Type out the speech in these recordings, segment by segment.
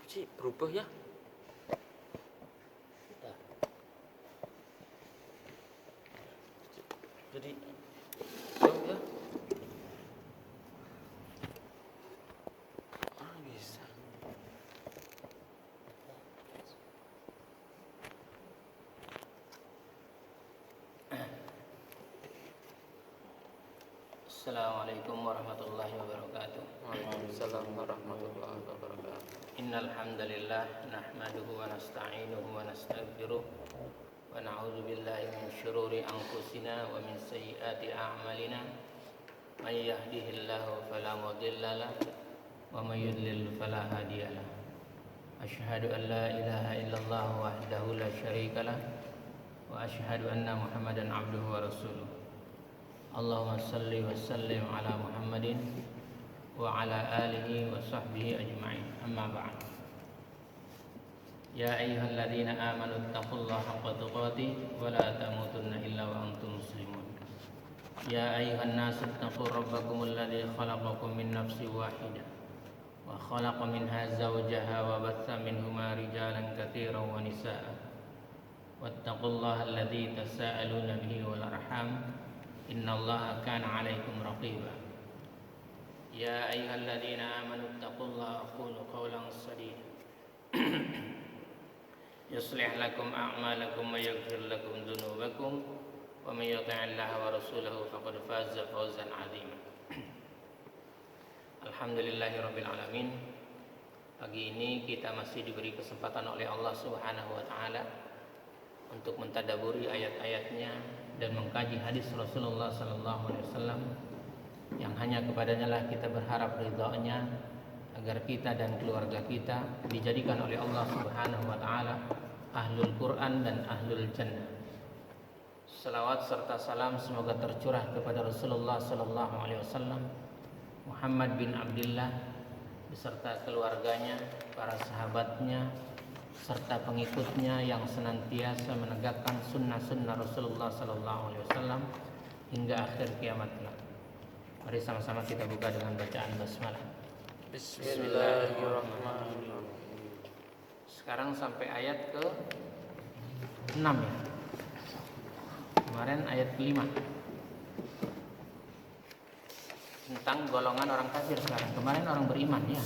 sih berubah ya? Jadi jauh ya? Bisa. Assalamualaikum warahmatullahi wabarakatuh. Waalaikumsalam warahmatullahi wabarakatuh. Innal hamdalillah nahmaduhu wa nasta'inuhu wa nastaghfiruh wa na'udzu billahi min shururi anfusina wa min sayyiati a'malina. May yahdihillahu fala mudilla lahu wa may yudlil fala hadiya lahu. Asyhadu an la ilaha illallah wahdahu la syarika lah wa asyhadu anna Muhammadan abduhu wa rasuluh. Allahumma salli wa sallim ala Muhammadin wa ala alihi wa sahbihi ajma'in. Amma ba'd. Ya ayyuhalladzina amanu taqullaha haqqa tuqatih wa la tamutunna illa wa antum muslimun. Ya ayyuhan nasu taqu rabbakumul ladzi khalaqakum min nafsin wahidah wa khalaqa minha zawjaha wa batha minhuma rijalan katsiran wa nisaa'a. Wattaqullaha alladzi tasaaluna bihi wal arham. Innallaha kana 'alaikum raqiba. Ya ayyuhalladzina amanu taqullaha qulu qawlan sadida. Yuslih lakum a'malakum wa yaghfir lakum dhunubakum wa may yuti'illaha wa rasulahu faqad faza fawzan 'azima. Alhamdulillahirabbil alamin. Pagi ini kita masih diberi kesempatan oleh Allah Subhanahu wa taala untuk mentadaburi ayat-ayatnya dan mengkaji hadis Rasulullah sallallahu alaihi wasallam yang hanya kepadanya lah kita berharap ridha-Nya agar kita dan keluarga kita dijadikan oleh Allah Subhanahu wa taala ahlul Quran dan ahlul jannah. Salawat serta salam semoga tercurah kepada Rasulullah sallallahu alaihi wasallam, Muhammad bin Abdullah beserta keluarganya, para sahabatnya serta pengikutnya yang senantiasa menegakkan sunnah-sunnah Rasulullah sallallahu alaihi wasallam hingga akhir kiamat kelak. Mari sama-sama kita buka dengan bacaan basmalah. Bismillahirrahmanirrahim. Sekarang sampai ayat ke-6 ya. Kemarin ayat ke-5. Tentang golongan orang kafir sekarang. Kemarin orang beriman ya.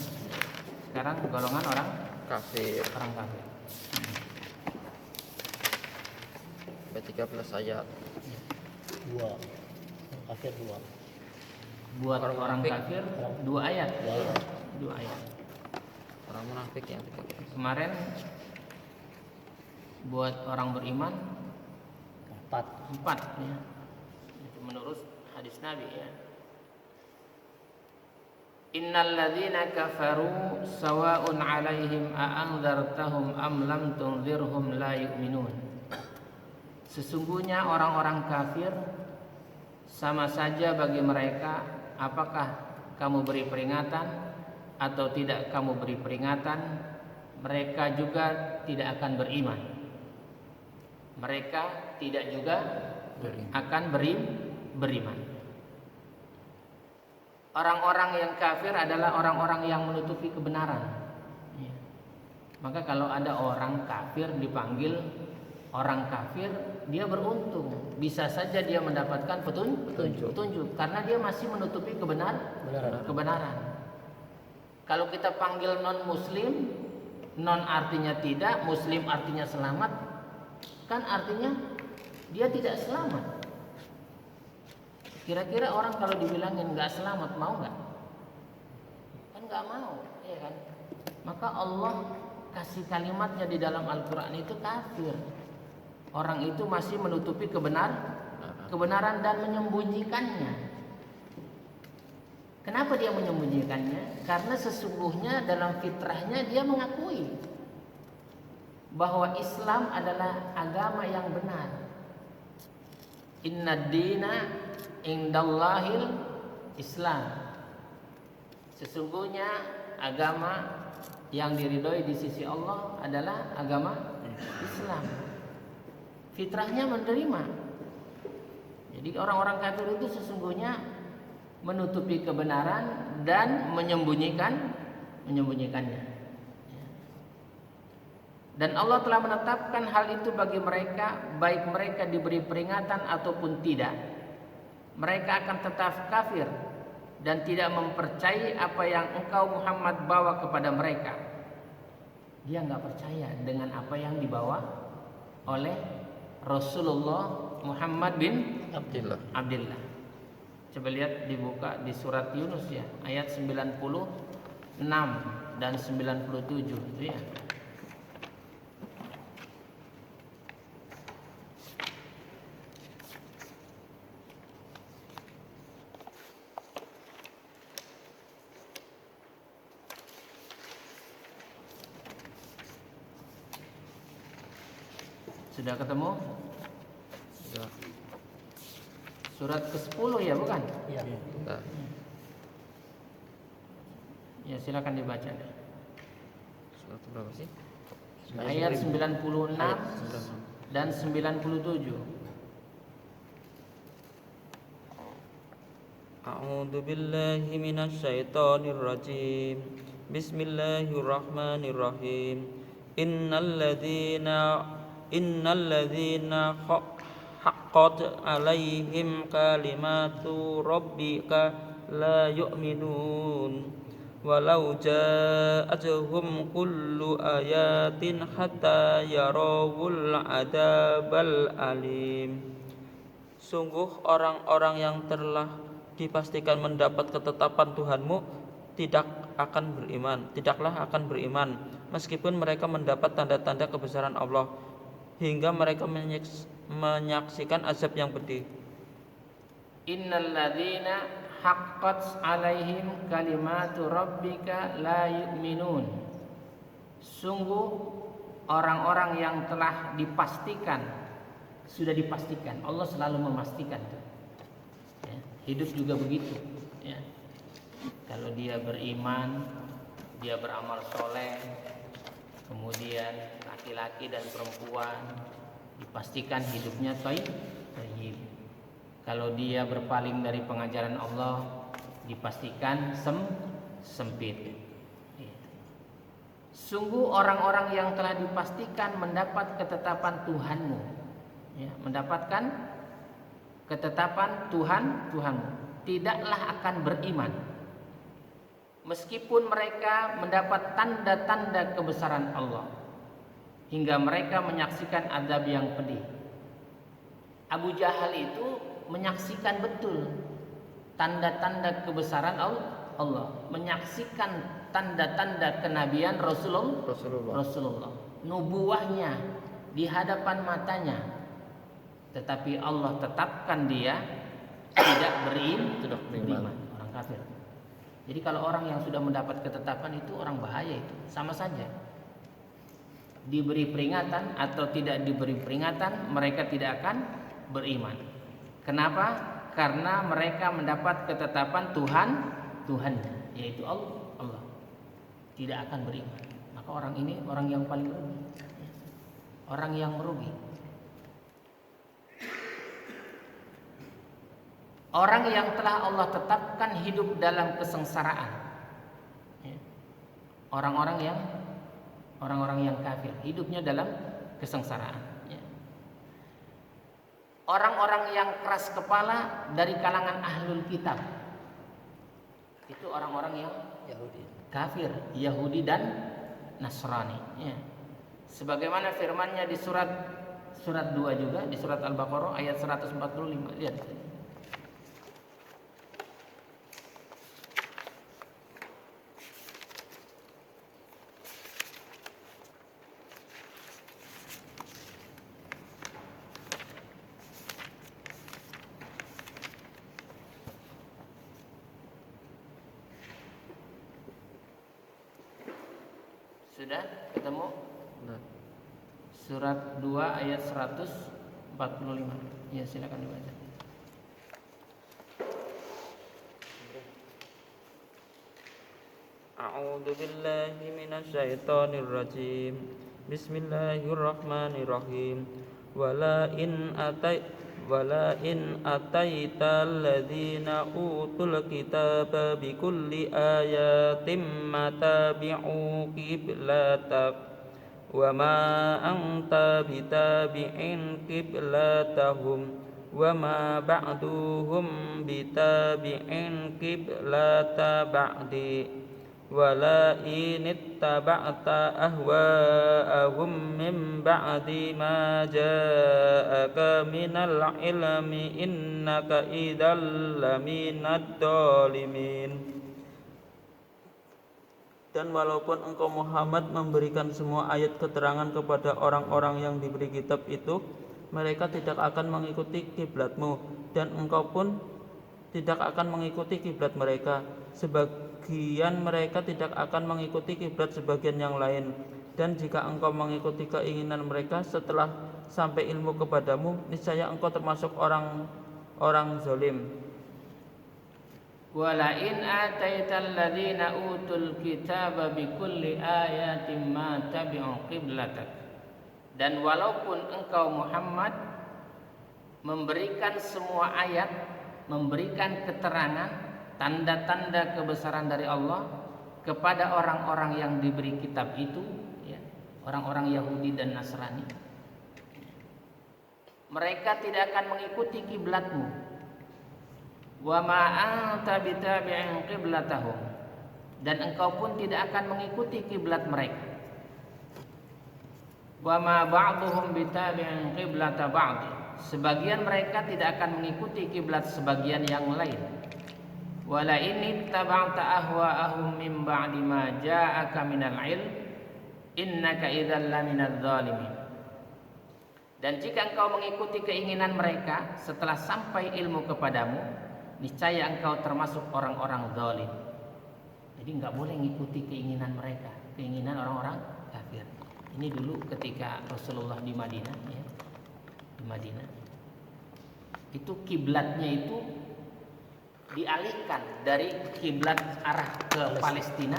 Sekarang golongan orang Kafir. kafir. 13 ayat. 2 kafir 2. Buat orang kafir 2 ayat. 2 ayat. Orang munafik yang 13. Kemarin buat orang beriman 4 ya. Itu menurut hadis Nabi ya. Innal ladzina kafaru sawa'un 'alaihim a'anzartahum am lam tunzirhum la yu'minun. Sesungguhnya orang-orang kafir sama saja bagi mereka apakah kamu beri peringatan atau tidak kamu beri peringatan, mereka juga tidak akan beriman. Mereka tidak juga akan beriman. Orang-orang yang kafir adalah orang-orang yang menutupi kebenaran. Maka kalau ada orang kafir dipanggil orang kafir, dia beruntung. Bisa saja dia mendapatkan petunjuk karena dia masih menutupi kebenaran. Kalau kita panggil non muslim, non artinya tidak, muslim artinya selamat, kan artinya dia tidak selamat. Kira-kira orang kalau dibilangin nggak selamat mau nggak? Kan nggak mau, ya kan? Maka Allah kasih kalimatnya di dalam Al-Quran itu kafir. Orang itu masih menutupi kebenaran dan menyembunyikannya. Kenapa dia menyembunyikannya? Karena sesungguhnya dalam fitrahnya dia mengakui bahwa Islam adalah agama yang benar. Inna dina indallahil Islam. Sesungguhnya agama yang diridhoi di sisi Allah adalah agama Islam. Fitrahnya menerima. Jadi orang-orang kafir itu sesungguhnya menutupi kebenaran dan menyembunyikannya. Dan Allah telah menetapkan hal itu bagi mereka, baik mereka diberi peringatan ataupun tidak. Mereka akan tetap kafir dan tidak mempercayai apa yang engkau Muhammad bawa kepada mereka. Dia nggak percaya dengan apa yang dibawa oleh Rasulullah Muhammad bin Abdullah. Coba lihat, dibuka di surat Yunus ya, ayat 96 dan 97 itu ya. Sudah ketemu? Sudah. Surat ke-10 ya, bukan? Iya. Sudah. Ya, silakan dibaca deh. Surat berapa sih? Ayat 96 Ayat 96. dan 97. A'udzu billahi minasyaitonir rajim. Bismillahirrahmanirrahim. Innalladzina haqqat 'alaihim kalimatu rabbika la yu'minun walau ja'atuhum kullu ayatin hatta yarawul adabal alim. Sungguh orang-orang yang telah dipastikan mendapat ketetapan Tuhanmu tidaklah akan beriman meskipun mereka mendapat tanda-tanda kebesaran Allah hingga mereka menyaksikan azab yang pedih. Innalladzina haqqat 'alaihim kalimatu rabbika la yu'minun. Sungguh orang-orang yang telah sudah dipastikan, Allah selalu memastikan tuh. Ya, hidup juga begitu ya. Kalau dia beriman, dia beramal soleh, kemudian laki-laki dan perempuan dipastikan hidupnya thayyib. Kalau dia berpaling dari pengajaran Allah, dipastikan sempit. Sungguh orang-orang yang telah dipastikan mendapat ketetapan Tuhanmu, ya, mendapatkan ketetapan Tuhanmu, tidaklah akan beriman meskipun mereka mendapat tanda-tanda kebesaran Allah hingga mereka menyaksikan azab yang pedih. Abu Jahal itu menyaksikan betul tanda-tanda kebesaran Allah, menyaksikan tanda-tanda kenabian Rasulullah, nubuahnya di hadapan matanya, tetapi Allah tetapkan dia tidak beriman, orang kafir. Jadi kalau orang yang sudah mendapat ketetapan itu orang bahaya, itu sama saja. Diberi peringatan atau tidak diberi peringatan, mereka tidak akan beriman. Kenapa? Karena mereka mendapat ketetapan Tuhannya, yaitu Allah. Tidak akan beriman. Maka orang ini orang yang paling merugi. Orang yang merugi. Orang yang telah Allah tetapkan hidup dalam kesengsaraan. Orang-orang yang kafir hidupnya dalam kesengsaraan. Orang-orang yang keras kepala dari kalangan ahlul kitab, itu orang-orang yang kafir, Yahudi dan Nasrani. Sebagaimana firman-Nya di surat 2 juga, di surat Al-Baqarah ayat 145. Lihat. Sudah ketemu? Surat 2 ayat 145. Ya, silakan dibaca. A'udzu billahi minasyaitonir rajim. Bismillahirrahmanirrahim. Wala in ataita alladzina utul kitaba bikulli ayatin matabi'u qiblatak وما أنت بتابع قبلتهم وما بعدهم بتابع قبلة بعد ولئن اتبعت أهواءهم من بعد ما جاءك من العلم إنك إذا لمن الظالمين. Dan walaupun engkau Muhammad memberikan semua ayat keterangan kepada orang-orang yang diberi kitab itu, mereka tidak akan mengikuti kiblatmu, dan engkau pun tidak akan mengikuti kiblat mereka. Sebagian mereka tidak akan mengikuti kiblat sebagian yang lain. Dan jika engkau mengikuti keinginan mereka setelah sampai ilmu kepadamu, niscaya engkau termasuk orang zalim. Walain ataital ladzina utul kitaba bikulli ayatin ma tabi'u qiblatak. Dan walaupun engkau Muhammad memberikan semua ayat, memberikan keterangan, tanda-tanda kebesaran dari Allah kepada orang-orang yang diberi kitab itu, ya, orang-orang Yahudi dan Nasrani, mereka tidak akan mengikuti kiblatmu. Wa ma anta bitabi'in qiblatahum, dan engkau pun tidak akan mengikuti kiblat mereka. Wa ma ba'duhum bitabi'in qiblata ba'd, sebagian mereka tidak akan mengikuti kiblat sebagian yang lain. Wala in ittaba'ta ahwa'ahum min ba'di ma ja'aka minal ilm innaka idzal laminadz zalimin. Dan jika engkau mengikuti keinginan mereka setelah sampai ilmu kepadamu, niscaya engkau termasuk orang-orang zalim. Jadi nggak boleh ngikuti keinginan mereka, keinginan orang-orang kafir. Ini dulu ketika Rasulullah di Madinah, ya, di Madinah, itu kiblatnya itu dialihkan dari kiblat arah ke Palestina,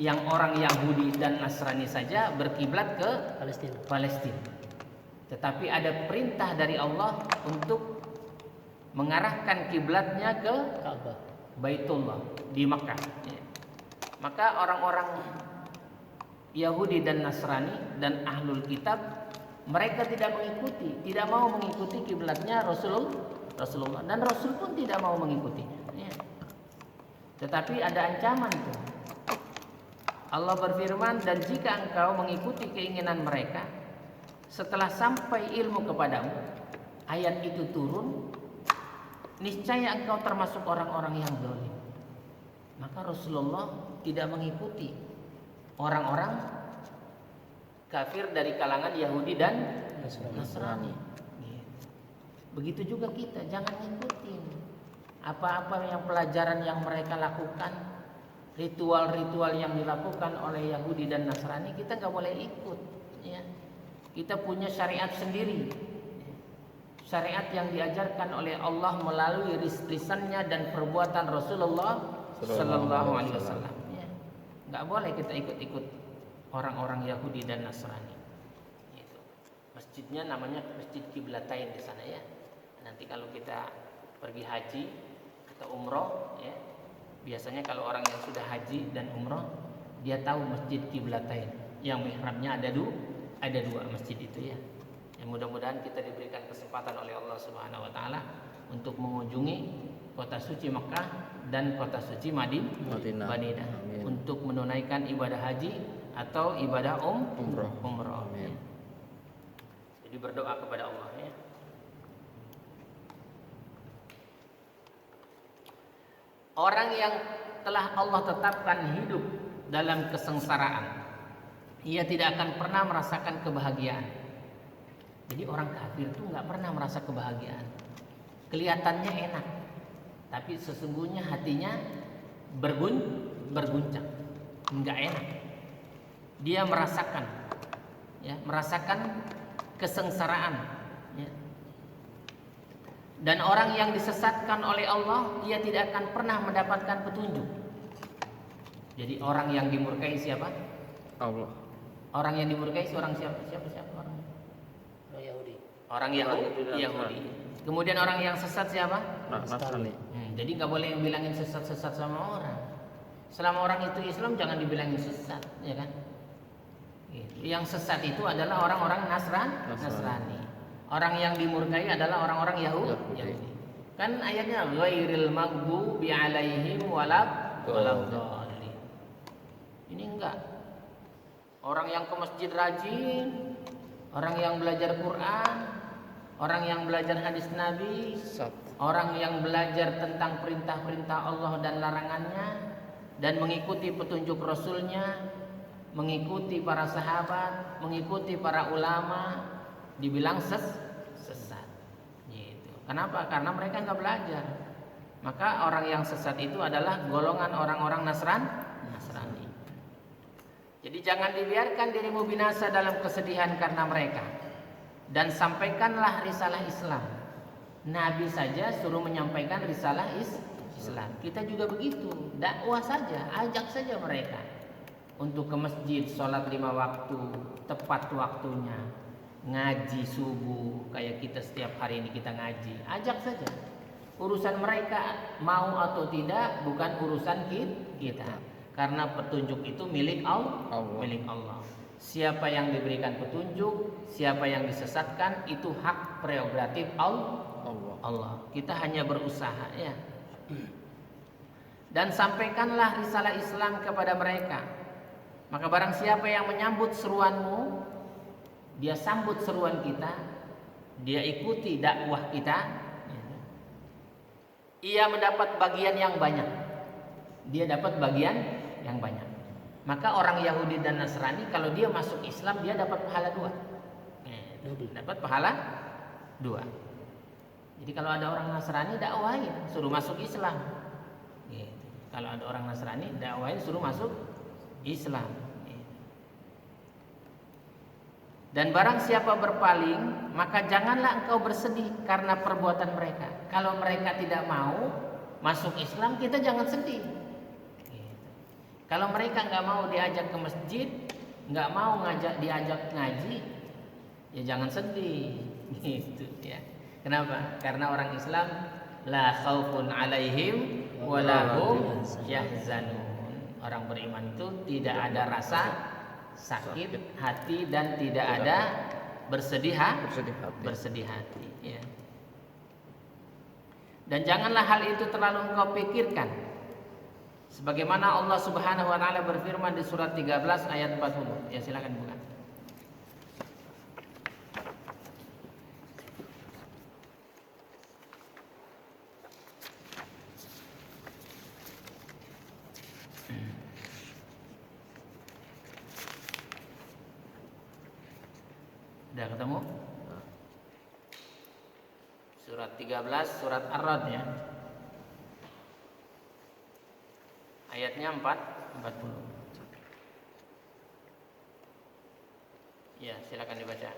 yang orang Yahudi dan Nasrani saja berkiblat ke Palestina. Tetapi ada perintah dari Allah untuk mengarahkan kiblatnya ke Ka'bah, Baitullah di Makkah. Ya. Maka orang-orang Yahudi dan Nasrani dan Ahlul Kitab, mereka tidak mau mengikuti kiblatnya Rasulullah, dan Rasul pun tidak mau mengikutinya. Ya. Tetapi ada ancaman tuh. Allah berfirman, dan jika engkau mengikuti keinginan mereka setelah sampai ilmu kepadamu, ayat itu turun, niscaya engkau termasuk orang-orang yang zalim. Maka Rasulullah tidak mengikuti orang-orang kafir dari kalangan Yahudi dan Nasrani. Begitu juga kita, jangan ngikutin apa-apa yang pelajaran yang mereka lakukan, ritual-ritual yang dilakukan oleh Yahudi dan Nasrani, kita nggak boleh ikut. Ya. Kita punya syariat sendiri. Syariat yang diajarkan oleh Allah melalui lisannya dan perbuatan Rasulullah Sallallahu Alaihi Wasallam. Ya. Nggak boleh kita ikut-ikut orang-orang Yahudi dan Nasrani. Gitu. Masjidnya namanya Masjid Qiblatain di sana, ya. Nanti kalau kita pergi haji atau umroh, ya, biasanya kalau orang yang sudah haji dan umroh, dia tahu Masjid Qiblatain yang mihrabnya ada dua masjid itu, ya. Yang mudah-mudahan kita diberikan kesempatan oleh Allah Subhanahu wa taala untuk mengunjungi kota suci Mekah dan kota suci Madinah untuk menunaikan ibadah haji atau ibadah umroh. Ya. Jadi berdoa kepada Allah, ya. Orang yang telah Allah tetapkan hidup dalam kesengsaraan, ia tidak akan pernah merasakan kebahagiaan. Jadi orang kafir itu nggak pernah merasa kebahagiaan. Kelihatannya enak, tapi sesungguhnya hatinya berguncang, nggak enak. Dia merasakan kesengsaraan. Ya. Dan orang yang disesatkan oleh Allah, ia tidak akan pernah mendapatkan petunjuk. Jadi orang yang dimurkai siapa? Allah. Orang yang dimurkai seorang siapa orang? Yahudi. Orang Yahudi. Kemudian orang yang sesat siapa? Nasrani. Jadi nggak boleh bilangin sesat sama orang. Selama orang itu Islam jangan dibilangin sesat, ya kan? Gitu. Yang sesat itu adalah orang-orang Nasrani. Orang yang dimurkai adalah orang-orang Yahudi. Kan ayatnya ghairil maghdubi alaihim waladdallin. Ini enggak. Orang yang ke masjid rajin, orang yang belajar Quran, orang yang belajar hadis Nabi, orang yang belajar tentang perintah-perintah Allah dan larangannya, dan mengikuti petunjuk Rasulnya, mengikuti para sahabat, mengikuti para ulama, dibilang sesat. Gitu. Kenapa? Karena mereka nggak belajar. Maka orang yang sesat itu adalah golongan orang-orang Nasrani. Jadi jangan dibiarkan dirimu binasa dalam kesedihan karena mereka. Dan sampaikanlah risalah Islam. Nabi saja suruh menyampaikan risalah Islam. Kita juga begitu. Dakwah saja, ajak saja mereka untuk ke masjid, sholat 5 waktu, tepat waktunya, ngaji subuh kayak kita setiap hari ini kita ngaji. Ajak saja. Urusan mereka mau atau tidak bukan urusan kita. Karena petunjuk itu milik Allah. Siapa yang diberikan petunjuk, siapa yang disesatkan, itu hak prerogatif Allah. Kita hanya berusaha, ya. Dan sampaikanlah risalah Islam kepada mereka. Maka barang siapa yang menyambut seruanmu, dia sambut seruan kita, dia ikuti dakwah kita, ia mendapat bagian yang banyak. Dia dapat bagian yang banyak. Maka orang Yahudi dan Nasrani kalau dia masuk Islam dia dapat pahala 2. Dapat pahala 2. Jadi kalau ada orang Nasrani dakwahin suruh masuk Islam. Gitu. Kalau ada orang Nasrani dakwahin suruh masuk Islam. Gitu. Dan barang siapa berpaling, maka janganlah engkau bersedih karena perbuatan mereka. Kalau mereka tidak mau masuk Islam, kita jangan sedih. Kalau mereka nggak mau diajak ke masjid, nggak mau diajak ngaji, ya jangan sedih, gitu ya. Kenapa? Karena orang Islam la khaufun alaihim walahum yahzanun. Orang beriman itu tidak ada rasa sakit hati dan tidak ada bersedih hati. Ya. Dan janganlah hal itu terlalu engkau pikirkan. Sebagaimana Allah Subhanahu wa taala berfirman di surat 13 ayat 40. Ya silakan buka. Sudah ketemu? Surat 13 surat Ar-Ra'd ya. Ayatnya 40. Ya, silakan dibaca.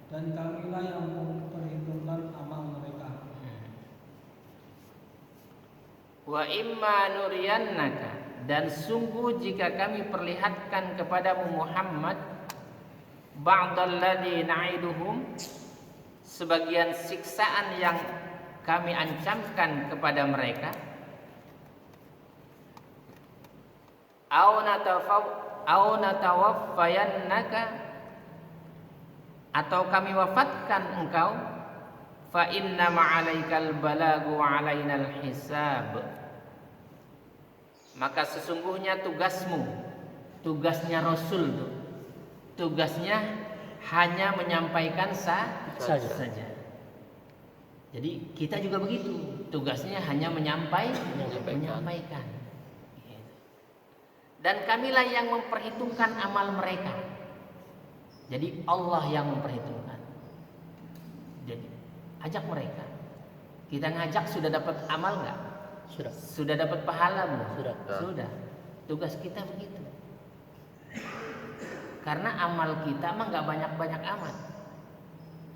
Dan kamilah yang memperhitungkan amal mereka. Wa imma nuriyannaka, dan sungguh jika kami perlihatkan kepadamu Muhammad ba'dalladzi na'iduhum, sebagian siksaan yang kami ancamkan kepada mereka, au natawaffayannaka, atau kami wafatkan engkau, fa inna ma'alaikal balagu wa alainal hisab, maka sesungguhnya tugasnya Rasul tuh, tugasnya hanya menyampaikan saja. Jadi kita juga begitu, tugasnya hanya menyampaikan. Dan kamilah yang memperhitungkan amal mereka. Jadi Allah yang memperhitungkan. Jadi ajak mereka. Kita ngajak sudah dapat amal nggak? Sudah. Sudah dapat pahala belum? Sudah. Sudah. Tugas kita begitu. Karena amal kita mah nggak banyak-banyak amat.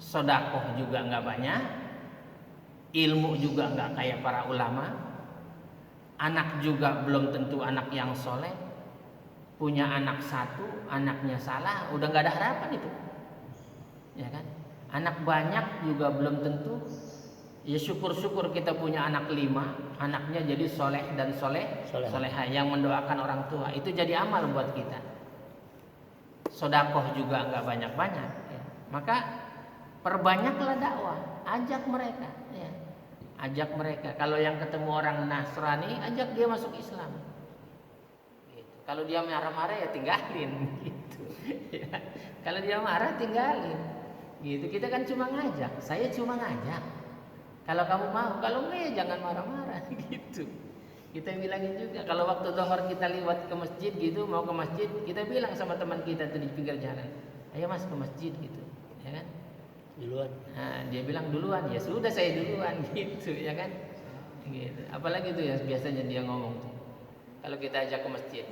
Sodakoh juga nggak banyak. Ilmu juga nggak kayak para ulama. Anak juga belum tentu anak yang soleh. Punya anak satu, anaknya salah, udah nggak ada harapan itu, ya kan? Anak banyak juga belum tentu. Ya syukur-syukur kita punya anak 5, anaknya jadi soleh dan soleha yang mendoakan orang tua, itu jadi amal buat kita. Sodakoh juga nggak banyak-banyak, ya. Maka perbanyaklah dakwah, ajak mereka, ya. Ajak mereka. Kalau yang ketemu orang Nasrani, ajak dia masuk Islam. Kalau dia marah-marah ya tinggalin gitu. Ya. Kalau dia marah tinggalin. Gitu. Kita kan cuma ngajak. Saya cuma ngajak. Kalau kamu mau, kalau enggak ya jangan marah-marah gitu. Kita bilangin juga kalau waktu zuhur kita lewat ke masjid gitu, mau ke masjid, kita bilang sama teman kita tuh di pinggir jalan. Ayo Mas ke masjid gitu, ya kan? Duluan. Nah, dia bilang duluan, ya sudah saya duluan gitu, ya kan? Gitu. Apalagi tuh yang biasanya dia ngomong tuh. Kalau kita ajak ke masjid,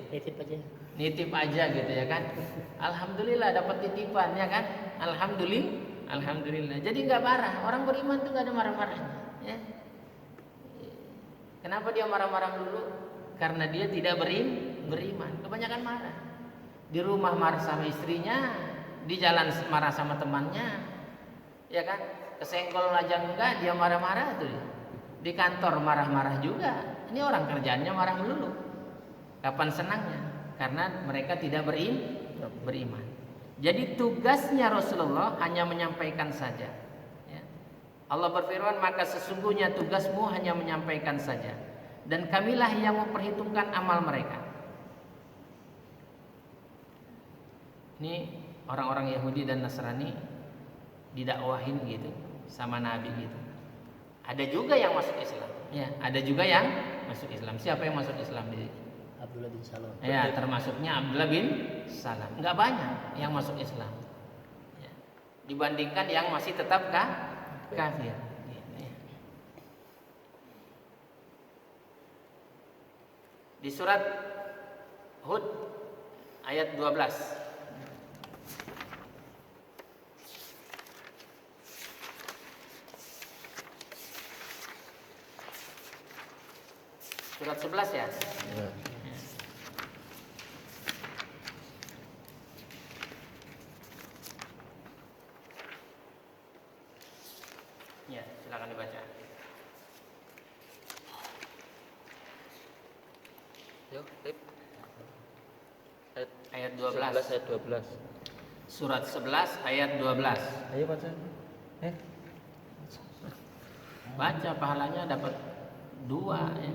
nitip aja gitu ya kan. Alhamdulillah dapat titipan ya kan. Alhamdulillah. Jadi nggak marah. Orang beriman tuh nggak ada marah-marahnya. Ya. Kenapa dia marah-marah dulu? Karena dia tidak beriman. Kebanyakan marah. Di rumah marah sama istrinya, di jalan marah sama temannya, ya kan. Kesenggol aja enggak, dia marah-marah tuh. Di kantor marah-marah juga. Ini orang kerjaannya marah melulu. Kapan senangnya? Karena mereka tidak beriman. Jadi tugasnya Rasulullah hanya menyampaikan saja. Ya. Allah berfirman, maka sesungguhnya tugasmu hanya menyampaikan saja. Dan kamilah yang memperhitungkan amal mereka. Ini orang-orang Yahudi dan Nasrani didakwahin gitu sama Nabi gitu. Ada juga yang masuk Islam. Ya, ada juga yang masuk Islam. Siapa yang masuk Islam di sini? Abdullah bin Salam. Ya, termasuknya Abdullah bin Salam. Enggak banyak yang masuk Islam. Ya. Dibandingkan yang masih tetap kafir. Ya. Di surat Hud ayat 12. Surat 11 ya? Ya. Ya, silakan dibaca. Yuk, tip. Ayat 12. 11 ayat 12. Surat 11 ayat 12. Ayo baca. Baca, pahalanya dapat 2 ya.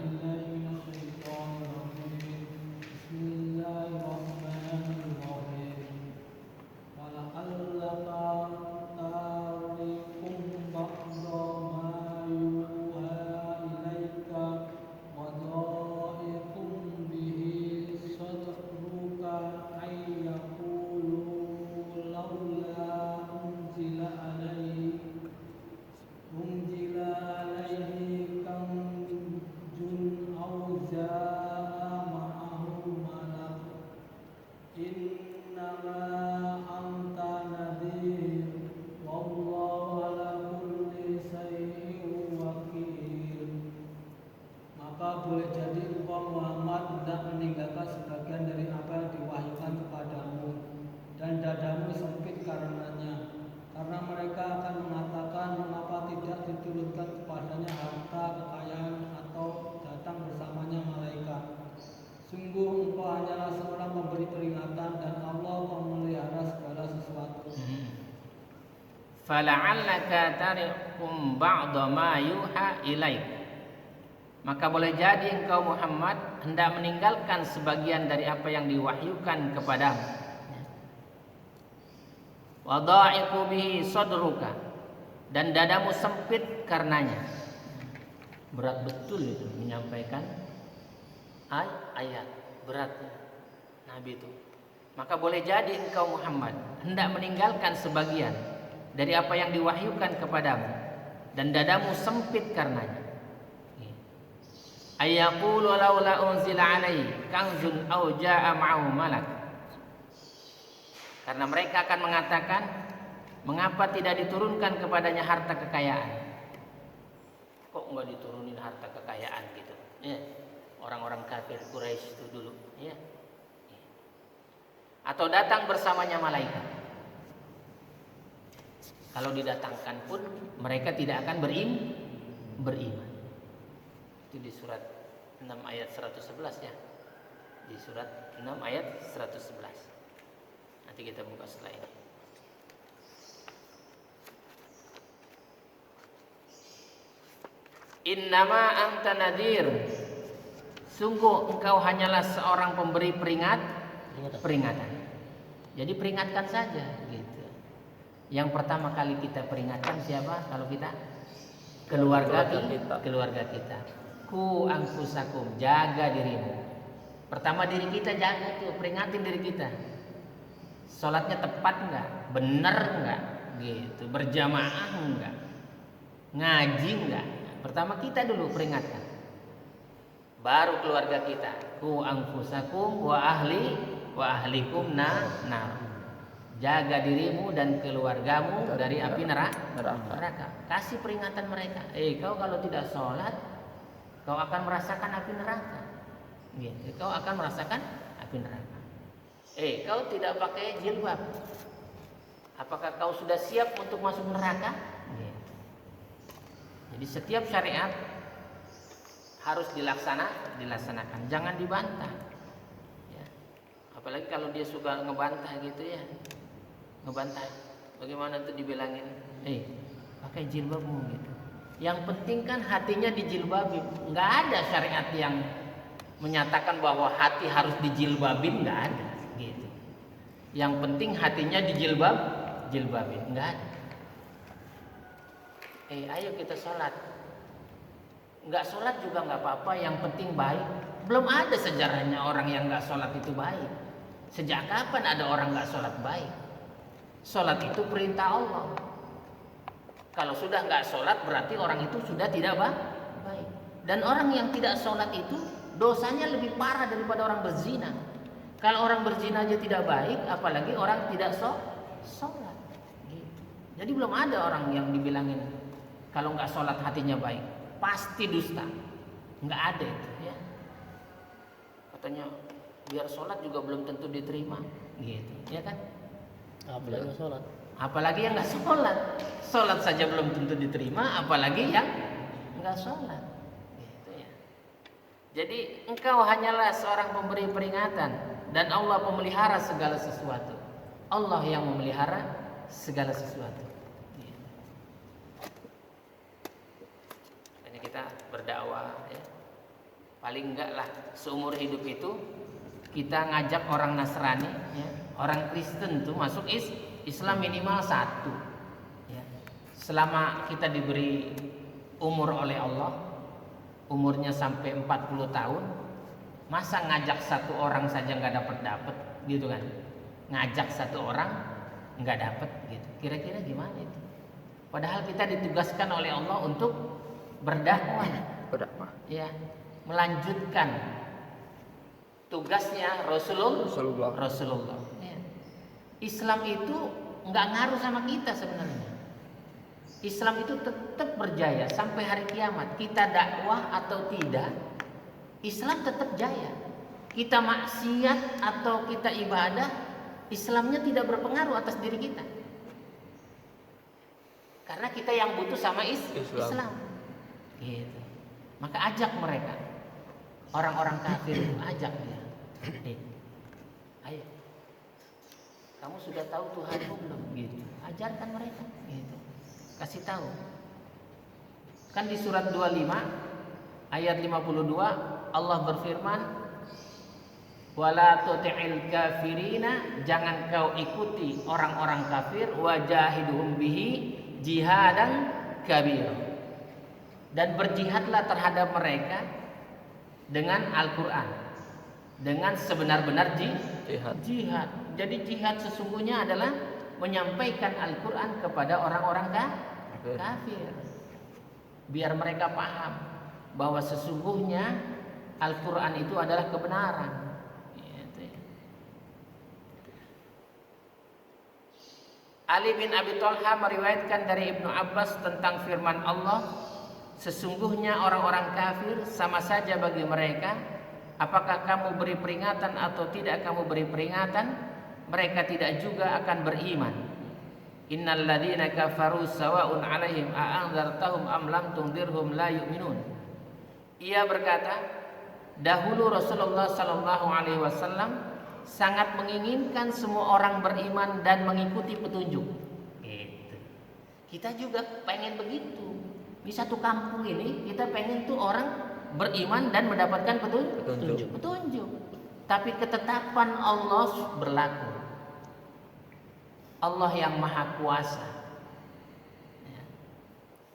Boleh jadi engkau Muhammad hendak meninggalkan sebagian dari apa yang diwahyukan kepadamu, dan dadamu sempit karenanya. Karena mereka akan mengatakan, mengapa tidak diturunkan kepadanya harta, kekayaan, atau datang bersamanya malaikat. Sungguh engkau hanyalah seorang pemberi peringatan, dan Allah memelihara segala sesuatu. Fala'allaka tarikum ba'da ma yuha ilaik. Maka boleh jadi engkau Muhammad hendak meninggalkan sebagian dari apa yang diwahyukan kepadamu. Wa dha'iqu bihi sadruka, dan dadamu sempit karenanya. Berat betul itu menyampaikan ayat, berat Nabi itu. Maka boleh jadi engkau Muhammad hendak meninggalkan sebagian dari apa yang diwahyukan kepadamu dan dadamu sempit karenanya. Ayyaqulu laula unzila alaihi kanzun aw jaa ma'ahu malak. Karena mereka akan mengatakan, mengapa tidak diturunkan kepadanya harta kekayaan? Kok enggak diturunin harta kekayaan gitu? Ya. Orang-orang kafir Quraisy itu dulu, ya. Atau datang bersamanya malaikat. Kalau didatangkan pun mereka tidak akan beriman. Itu di surat 6 ayat 111 ya. Di surat 6 ayat 111. Nanti kita buka setelah ini. Innama anta nadir. Sungguh engkau hanyalah seorang pemberi peringatan. Jadi peringatkan saja gitu. Yang pertama kali kita peringatkan siapa? Kalau kita keluarga kita. Ku anfusakum, jaga dirimu. Pertama diri kita jaga tuh, peringatin diri kita. Sholatnya tepat enggak? Benar enggak? Gitu. Berjamaah enggak? Ngaji enggak? Pertama kita dulu peringatkan. Baru keluarga kita. Ku anfusakum wa ahlikum nar. Jaga dirimu dan keluargamu dari api neraka. Kasih peringatan mereka. Kau kalau tidak sholat, kau akan merasakan api neraka. Gitu. Kau akan merasakan api neraka. Kau tidak pakai jilbab. Apakah kau sudah siap untuk masuk neraka? Gitu. Jadi setiap syariat harus dilaksanakan. Jangan dibantah. Ya. Apalagi kalau dia suka ngebantah gitu ya. Ngebantah. Bagaimana tuh dibilangin? Pakai jilbabmu gitu. Yang penting kan hatinya dijilbabin. Nggak ada syariat yang menyatakan bahwa hati harus dijilbabin, nggak ada gitu. Yang penting hatinya jilbabin, nggak ada. Ayo kita sholat. Nggak sholat juga nggak apa-apa, yang penting baik. Belum ada sejarahnya orang yang nggak sholat itu baik. Sejak kapan ada orang nggak sholat baik? Sholat itu perintah Allah. Kalau sudah nggak sholat berarti orang itu sudah tidak baik. Dan orang yang tidak sholat itu dosanya lebih parah daripada orang berzina. Kalau orang berzina aja tidak baik, apalagi orang tidak sholat. Gitu. Jadi belum ada orang yang dibilangin kalau nggak sholat hatinya baik, pasti dusta. Nggak ada itu. Ya. Katanya biar sholat juga belum tentu diterima. Gitu, ya kan? Apalagi nggak sholat. Apalagi yang nggak sholat. Sholat saja belum tentu diterima, apalagi yang nggak sholat. Gitu ya. Jadi engkau hanyalah seorang pemberi peringatan dan Allah pemelihara segala sesuatu. Allah yang memelihara segala sesuatu. Gitu. Ini kita berdakwah ya. Paling enggak lah seumur hidup itu kita ngajak orang Nasrani ya, orang Kristen tuh masuk Islam minimal 1 ya. Selama kita diberi umur oleh Allah, umurnya sampai 40 tahun, masa ngajak satu orang saja nggak dapat gitu kan? Ngajak satu orang nggak dapat gitu. Kira-kira gimana itu? Padahal kita ditugaskan oleh Allah untuk berdakwah. Ya, melanjutkan tugasnya Rasulullah. Ya. Islam itu nggak ngaruh sama kita sebenarnya. Islam itu tetap berjaya sampai hari kiamat. Kita dakwah atau tidak, Islam tetap jaya. Kita maksiat atau kita ibadah, Islamnya tidak berpengaruh atas diri kita. Karena kita yang butuh sama Islam. Gitu. Maka ajak mereka. Orang-orang kafir itu ajak dia. Ayo. Kamu sudah tahu Tuhanmu belum? Gitu. Ajarkan mereka. Gitu. Kasih tahu. Kan di surat 25 ayat 52 Allah berfirman, wala tuti'il kafirina, jangan kau ikuti orang-orang kafir, wajahiduhum bihi jihadan kabir, dan berjihadlah terhadap mereka dengan Al-Quran, dengan sebenar-benar jihad. Jadi jihad sesungguhnya adalah menyampaikan Al-Quran kepada orang-orang kafir, biar mereka paham bahwa sesungguhnya Al-Quran itu adalah kebenaran. Ali bin Abi Thalha meriwayatkan dari Ibnu Abbas tentang firman Allah, sesungguhnya orang-orang kafir sama saja bagi mereka, apakah kamu beri peringatan atau tidak kamu beri peringatan, mereka tidak juga akan beriman. Innal ladzina kafaru sawa'un 'alaihim a'anzartahum am lam tundirhum la yu'minun. Ia berkata, dahulu Rasulullah sallallahu alaihi wasallam sangat menginginkan semua orang beriman dan mengikuti petunjuk. Gitu. Kita juga pengen begitu. Di satu kampung ini kita pengen tuh orang beriman dan mendapatkan petunjuk. Tapi ketetapan Allah berlaku. Allah yang maha kuasa.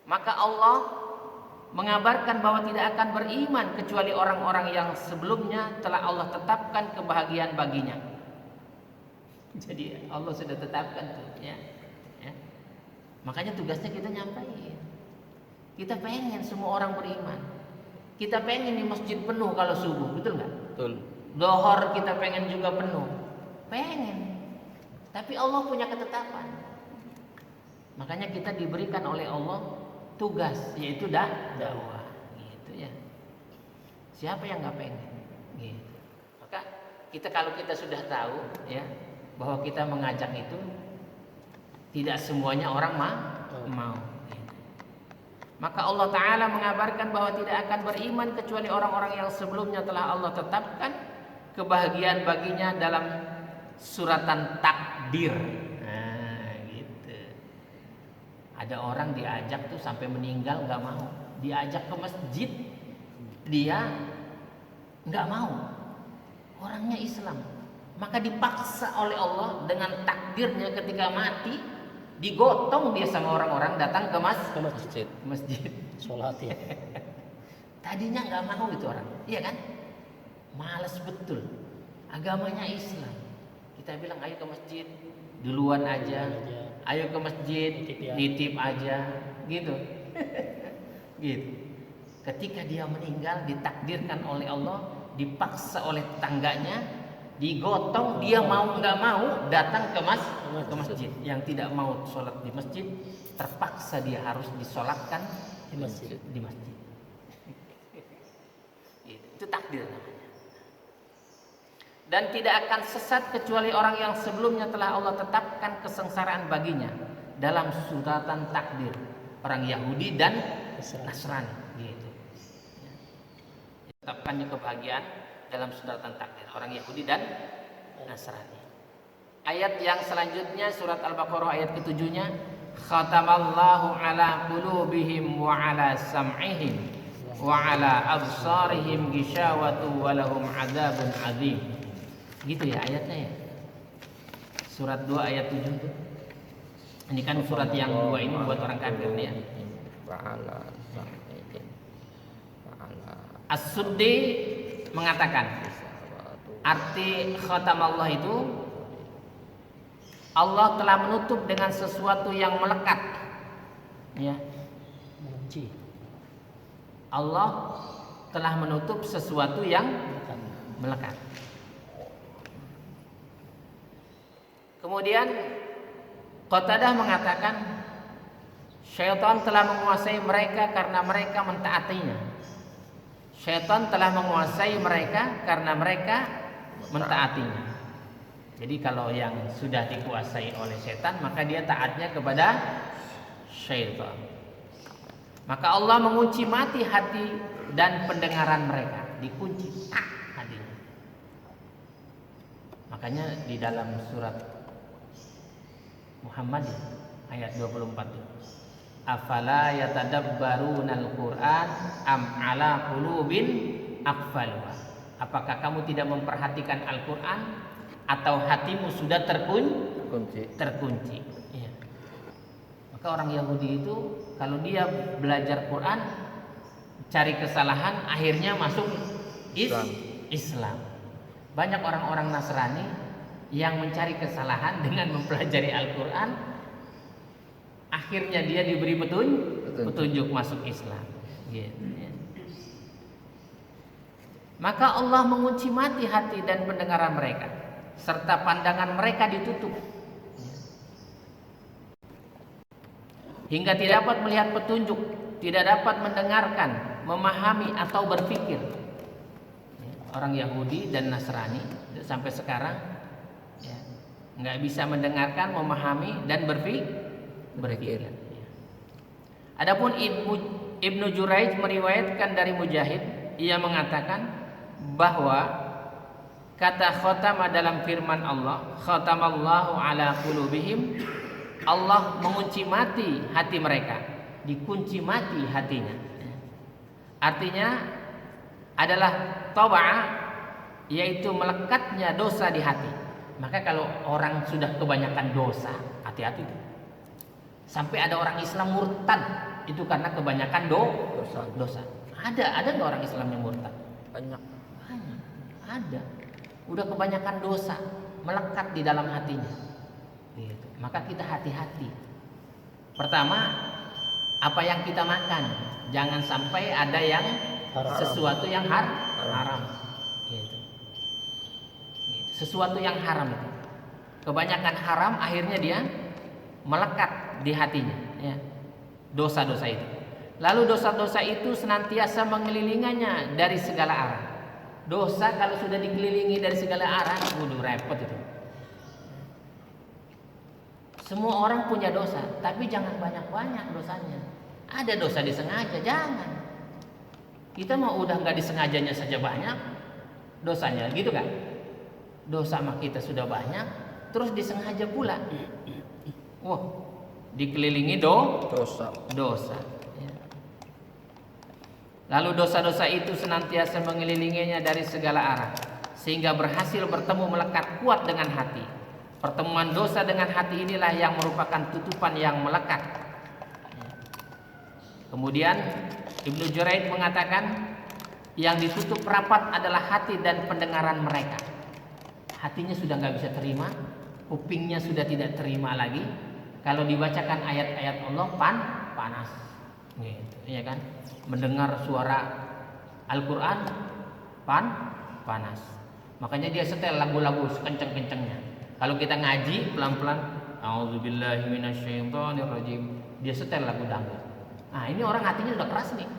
Maka Allah mengabarkan bahwa tidak akan beriman kecuali orang-orang yang sebelumnya telah Allah tetapkan kebahagiaan baginya. Jadi Allah sudah tetapkan tuh, ya. Makanya tugasnya kita nyampaikan. Kita pengen semua orang beriman. Kita pengen di masjid penuh kalau subuh, betul nggak? Betul. Dohor kita pengen juga penuh, pengen. Tapi Allah punya ketetapan. Makanya kita diberikan oleh Allah tugas, yaitu dakwah, gitu ya. Siapa yang nggak pengen? Gitu. Maka kalau kita sudah tahu, ya, bahwa kita mengajak itu tidak semuanya orang mau. Gitu. Maka Allah Ta'ala mengabarkan bahwa tidak akan beriman kecuali orang-orang yang sebelumnya telah Allah tetapkan kebahagiaan baginya dalam suratan takdir. Ada orang diajak tuh sampai meninggal nggak mau, diajak ke masjid dia nggak mau, orangnya Islam, maka dipaksa oleh Allah dengan takdirnya ketika mati digotong dia sama orang-orang datang ke masjid, sholat ya. Tadinya nggak mau itu orang, iya kan, malas betul, agamanya Islam. Kita bilang ayo ke masjid, duluan aja. Ayo ke masjid, nitip aja, gitu. Gitu. Ketika dia meninggal ditakdirkan oleh Allah, dipaksa oleh tetangganya, digotong, dia mau nggak mau datang ke masjid. Yang tidak mau sholat di masjid, terpaksa dia harus disolatkan di masjid. Gitu. Itu takdir namanya. Dan tidak akan sesat kecuali orang yang sebelumnya telah Allah tetapkan kesengsaraan baginya dalam suratan takdir, orang Yahudi dan Nasrani, gitu. Tetapkannya kebahagiaan dalam suratan takdir orang Yahudi dan Nasrani. Ayat yang selanjutnya surat Al-Baqarah ayat ke-7-nya, khatamallahu ala qulubihim wa ala sam'ihim wa ala absarihim ghishawatu wa lahum adzabun adzim. Gitu ya ayatnya ya. Surat 2 ayat 7 tuh. Ini kan surat yang 2 ini buat orang kafir nih ya. As-Suddi mengatakan arti khatamallah itu Allah telah menutup dengan sesuatu yang melekat. Ya. Mengunci. Allah telah menutup sesuatu yang melekat. Kemudian Qatadah mengatakan syaitan telah menguasai mereka karena mereka mentaatinya. Syaitan telah menguasai mereka karena mereka mentaatinya. Jadi kalau yang sudah dikuasai oleh setan, maka dia taatnya kepada syaitan. Maka Allah mengunci mati hati dan pendengaran mereka, dikunci hatinya. Makanya di dalam surat Muhammad ayat 24 afala yatadabbarunal Qur'an am ala qulubin aqfalha. Apakah kamu tidak memperhatikan Al-Qur'an atau hatimu sudah terkunci? Ya. Maka orang Yahudi itu kalau dia belajar Quran cari kesalahan akhirnya masuk Islam. Banyak orang-orang Nasrani yang mencari kesalahan dengan mempelajari Al-Quran, akhirnya dia diberi petunjuk masuk Islam. Gitu, ya. Maka Allah mengunci mati hati dan pendengaran mereka, serta pandangan mereka ditutup, hingga tidak dapat melihat petunjuk, tidak dapat mendengarkan, memahami atau berpikir. Orang Yahudi dan Nasrani sampai sekarang ya, nggak bisa mendengarkan, memahami dan berpikir. Adapun Ibnu Juraij meriwayatkan dari Mujahid, ia mengatakan bahwa kata khatama dalam firman Allah, khatamallahu ala qulubihim, Allah mengunci mati hati mereka, dikunci mati hatinya. Artinya adalah taba'a, yaitu melekatnya dosa di hati. Maka kalau orang sudah kebanyakan dosa, hati-hati. Sampai ada orang Islam murtad itu karena kebanyakan dosa. Ada nggak orang Islam yang murtad? Banyak. Ada. Udah kebanyakan dosa melekat di dalam hatinya. Gitu. Maka kita hati-hati. Pertama, apa yang kita makan, jangan sampai ada yang sesuatu yang haram. Gitu. Sesuatu yang haram itu. Kebanyakan haram akhirnya dia melekat di hatinya. Ya. Dosa-dosa itu. Lalu dosa-dosa itu senantiasa mengelilinginya dari segala arah. Dosa kalau sudah dikelilingi dari segala arah, udah repot itu. Semua orang punya dosa, tapi jangan banyak-banyak dosanya. Ada dosa disengaja, jangan. Kita mau udah nggak disengajanya saja banyak dosanya, gitu kan? Dosa mah kita sudah banyak, terus disengaja pula. Wah, dikelilingi dosa. Lalu dosa-dosa itu senantiasa mengelilinginya dari segala arah, sehingga berhasil bertemu melekat kuat dengan hati. Pertemuan dosa dengan hati inilah yang merupakan tutupan yang melekat. Kemudian Ibnu Juraij mengatakan, yang ditutup rapat adalah hati dan pendengaran mereka. Hatinya sudah nggak bisa terima, kupingnya sudah tidak terima lagi. Kalau dibacakan ayat-ayat Allah panas, gitu, ya kan? Mendengar suara Al-Quran panas. Makanya dia setel lagu-lagu sekenceng-kencengnya. Kalau kita ngaji pelan-pelan, a'udzubillahi minasyaitonirrajim, dia setel lagu dangdut. Nah, ini orang hatinya sudah keras nih.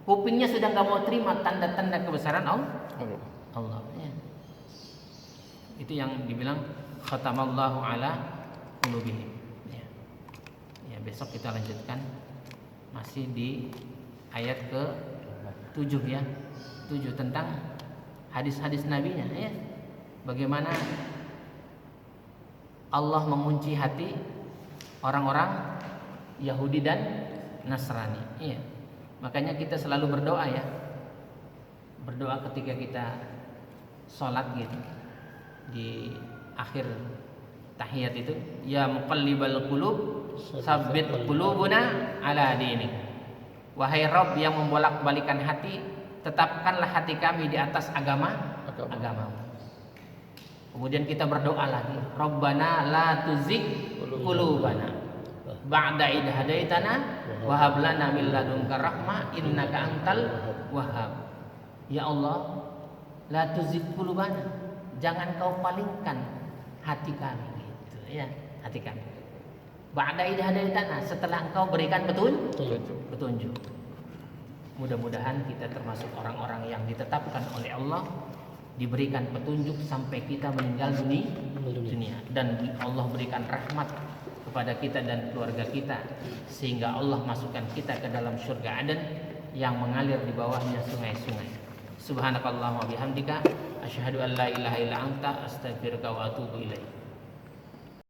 Kupingnya sudah nggak mau terima tanda-tanda kebesaran Allah. Ya. Itu yang dibilang khatamallahu ala qulubihim. Ya, besok kita lanjutkan masih di ayat ke-7 ya. 7 tentang hadis-hadis nabinya ya. Bagaimana Allah mengunci hati orang-orang Yahudi dan Nasrani. Iya. Makanya kita selalu berdoa ya. Berdoa ketika kita sholat gitu. Di akhir tahiyat itu, ya muqallibal qulub, sabbit qulubuna ala dinik. Wahai Rabb yang membolak-balikan hati, tetapkanlah hati kami di atas agama. Kemudian kita berdoa lagi, Rabbana la tuzigh qulubana ba'da idh hadaitana wa hab lana min ladunka rahmah innaka antal wahhab. Ya Allah, la tuzigh qulubana, jangan kau palingkan hati kami gitu ya, hati kami. Ba'da idh hadaitana, setelah engkau berikan petunjuk. Mudah-mudahan kita termasuk orang-orang yang ditetapkan oleh Allah, diberikan petunjuk sampai kita meninggal dunia, dan Allah berikan rahmat kepada kita dan keluarga kita, sehingga Allah masukkan kita ke dalam surga Aden yang mengalir di bawahnya sungai-sungai. Subhanakallahumma bihamdika asyhadu an la ilaha illa anta astaghfiruka wa atubu ilaik.